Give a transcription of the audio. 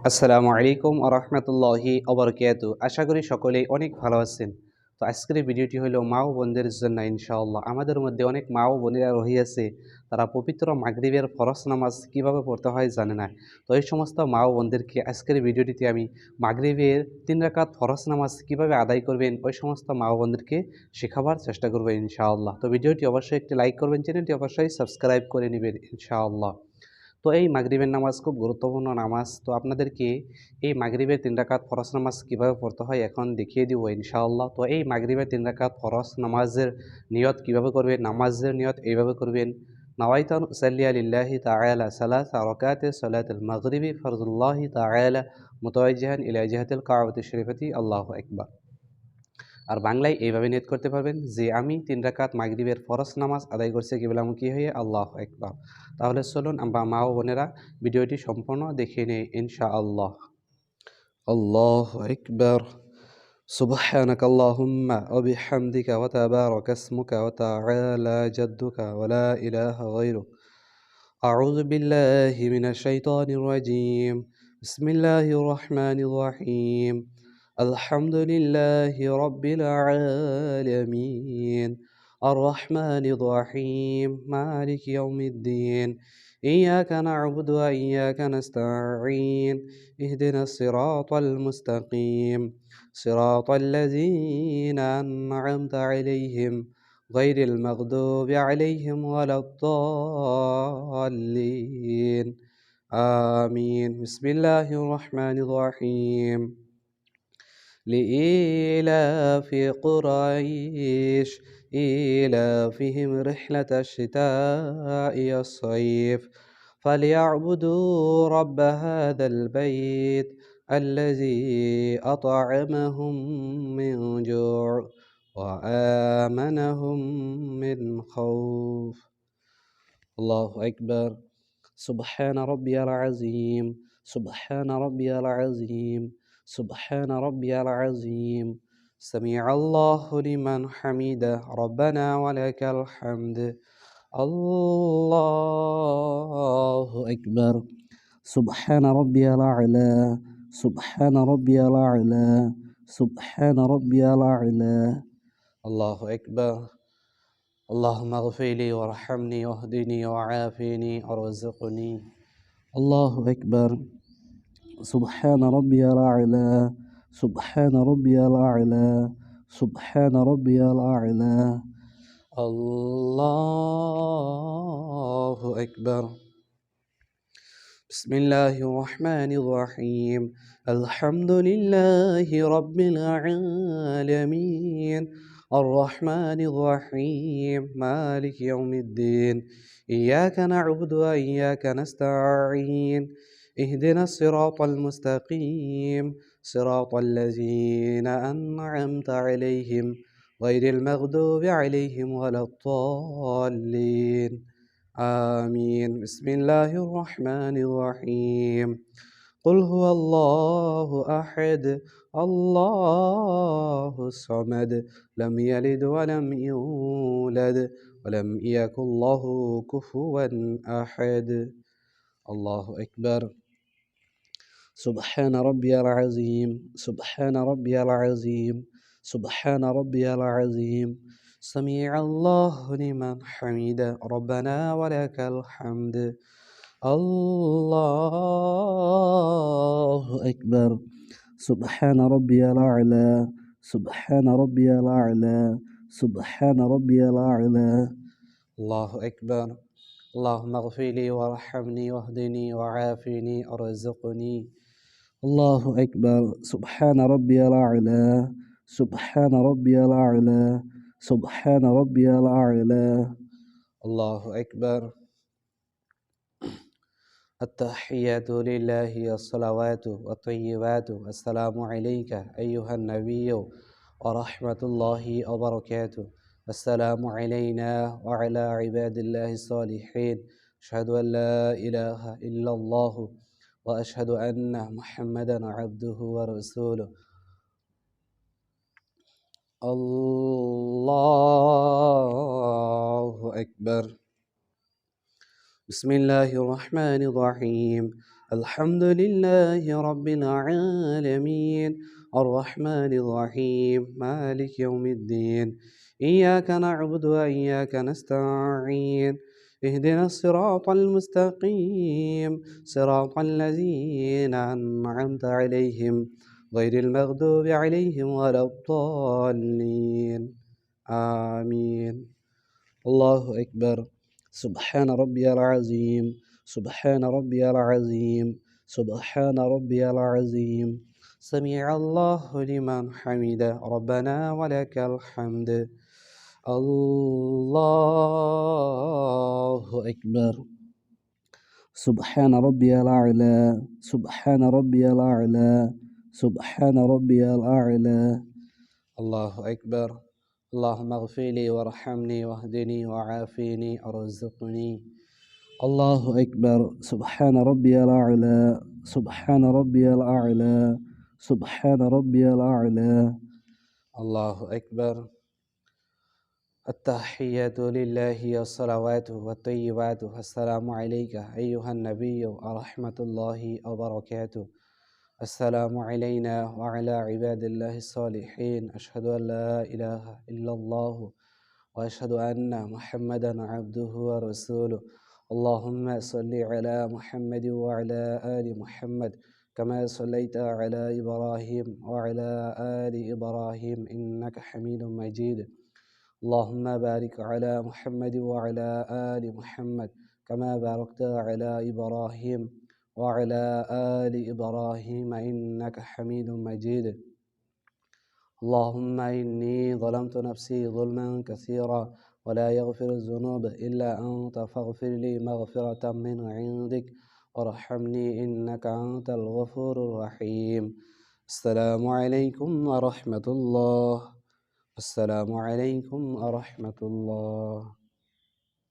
আসসালামু আলাইকুম ওয়া রাহমাতুল্লাহি ওয়া বারাকাতুহু। আশা করি সকলেই অনেক ভালো আছেন। তো আজকের এই ভিডিওটি হলো মা ও বোনদের জন্য ইনশাআল্লাহ। আমাদের মধ্যে অনেক মা ও বোনেরা রহিয়াছে, তারা পবিত্র মাগরিবের ফরজ নামাজ কিভাবে পড়তে হয় জানে না। তো এই সমস্ত মা ও বোনদেরকে আজকের ভিডিওটিতে আমি মাগরিবের ৩ রাকাত ফরজ নামাজ কিভাবে আদায় করবেন, ওই সমস্ত মা ও বোনদেরকে শেখাবার চেষ্টা করব ইনশাআল্লাহ। তো ভিডিওটি অবশ্যই একটি লাইক করবেন, চ্যানেলটি অবশ্যই সাবস্ক্রাইব করে নেবেন ইনশাআল্লাহ। তো এই মাগরিবের নামাজ খুব গুরুত্বপূর্ণ নামাজ। তো আপনাদেরকে এই মাগরিবের ৩ রাকাত ফরজ নামাজ কীভাবে পড়তে হয় এখন দেখিয়ে দিব ইনশাআল্লাহ। তো এই মাগরিবের ৩ রাকাত ফরজ নামাজের নিয়ত কীভাবে করবেন, নামাজের নিয়ত এইভাবে করবেন। নাওয়াইতু আন উসাল্লিয়া লিল্লাহি তাআলা সালাসা রাকাতি সালাতুল মাগরিবি ফরজুল্লাহি তাআলা মুতাওয়াজ্জিহান ইলা জিহাতিল কাবাতিশ শরীফাতি আল্লাহু আকবার। আর বাংলায় এইভাবে নিয়ত করতে পারবেন যে আমি ৩ রাকাত মাগরিবের ফরজ নামাজ আদায় করছি কিবলামুখী হয়ে আল্লাহু আকবার। তাহলে চলুন আমরা মা ও বোনেরা ভিডিওটি সম্পূর্ণ দেখে নেই ইনশাআল্লাহ। আল্লাহু আকবার। সুবহানাকা আল্লাহুম্মা ওয়া বিহামদিকা ওয়া তাবারাকা ইসমুকা ওয়া তাআলা জাদ্দুকা ওয়া লা ইলাহা গায়রুক। আউযু বিল্লাহি মিনাশ শাইতানির রাজীম। বিসমিল্লাহির রহমানির রহিম। আলহামদুলিল্লাহি রাব্বিল আলামিন। আর-রহমানির রহিম। মালিকি ইয়াউমিদ্দিন। ইয়্যাকা না'বুদু ওয়া ইয়্যাকা নাস্তাঈন। ইহদিনাস সিরাতাল মুস্তাকিম। সিরাতাল লাযীনা আন'আমতা আলাইহিম গায়রিল মাগদুবি আলাইহিম ওয়ালাদ-দাল্লিন। আমিন। বিসমিল্লাহির রহমানির রহিম। لإيلاف قريش إيلافهم رحلة الشتاء والصيف فليعبدوا رب هذا البيت الذي أطعمهم من جوع وآمنهم من خوف. الله أكبر. سبحان ربي العظيم. سبحان ربي العظيم. سبحان ربي العظيم. سمع الله لمن حمده ربنا ولك الحمد. الله أكبر. سبحان ربي الأعلى. سبحان ربي الأعلى. سبحان ربي الأعلى. الله أكبر. اللهم اغفر لي وارحمني واهدني وعافني وارزقني. الله أكبر. سبحان ربي الأعلى. سبحان ربي الأعلى. سبحان ربي الأعلى. الله أكبر. بسم الله الرحمن الرحيم. الحمد لله رب العالمين. الرحمن الرحيم. مالك يوم الدين. إياك نعبد وإياك نستعين. اهدنا الصراط المستقيم. صراط الذين أنعمت عليهم غير المغضوب عليهم ولا الضالين. آمين. بسم الله الرحمن الرحيم. قل هو الله أحد الله الصمد لم يلد ولم يولد ولم يكن له كفوا أحد. الله أكبر. سبحان ربي العظيم. سبحان ربي العظيم. سبحان ربي العظيم. سمع الله لمن حمده ربنا ولك الحمد. الله أكبر. سبحان ربي الأعلى. سبحان ربي الأعلى. سبحان ربي الأعلى. الله أكبر. اللهم اغفر لي وارحمني واهدني وعافني وارزقني. الله أكبر. سبحان ربي الأعلى. سبحان ربي الأعلى. سبحان ربي الأعلى. الله أكبر. التحيات لله والصلوات والطيبات. السلام عليك أيها النبي ورحمة الله وبركاته. السلام علينا وعلى عباد الله الصالحين. أشهد أن لا إله إلا الله وأشهد أن محمدا عبده ورسوله. الله أكبر. بسم الله الرحمن الرحيم. الحمد لله رب العالمين الرحمن الرحيم مالك يوم الدين إياك نعبد وإياك نستعين اهدنا الصراط المستقيم صراط الذين أنعمت عليهم غير المغضوب عليهم ولا الضالين آمين الله أكبر سبحان ربي العظيم سبحان ربي العظيم سبحان ربي العظيم سمع الله لمن حمده ربنا ولك الحمد الله أكبر سبحان ربي الأعلى سبحان ربي الأعلى سبحان ربي الأعلى الله أكبر اللهم اغفر لي وارحمني واهدني وعافني وارزقني الله أكبر سبحان ربي الأعلى سبحان ربي الأعلى سبحان ربي الأعلى الله أكبر التحيات لله والصلوات والطيبات السلام عليك أيها النبي ورحمة الله وبركاته السلام علينا وعلى عباد الله الصالحين أشهد أن لا إله إلا الله وأشهد أن محمدا عبده ورسوله اللهم صل على محمد وعلى آل محمد كما صليت على إبراهيم وعلى آل إبراهيم إنك حميد مجيد اللهم بارك على محمد وعلى آل محمد كما باركت على إبراهيم وعلى آل إبراهيم إنك حميد مجيد اللهم إني ظلمت نفسي ظلما كثيرا ولا يغفر الذنوب إلا أنت فاغفر لي مغفرة من عندك وارحمني إنك أنت الغفور الرحيم السلام عليكم ورحمة الله السلام عليكم ورحمة الله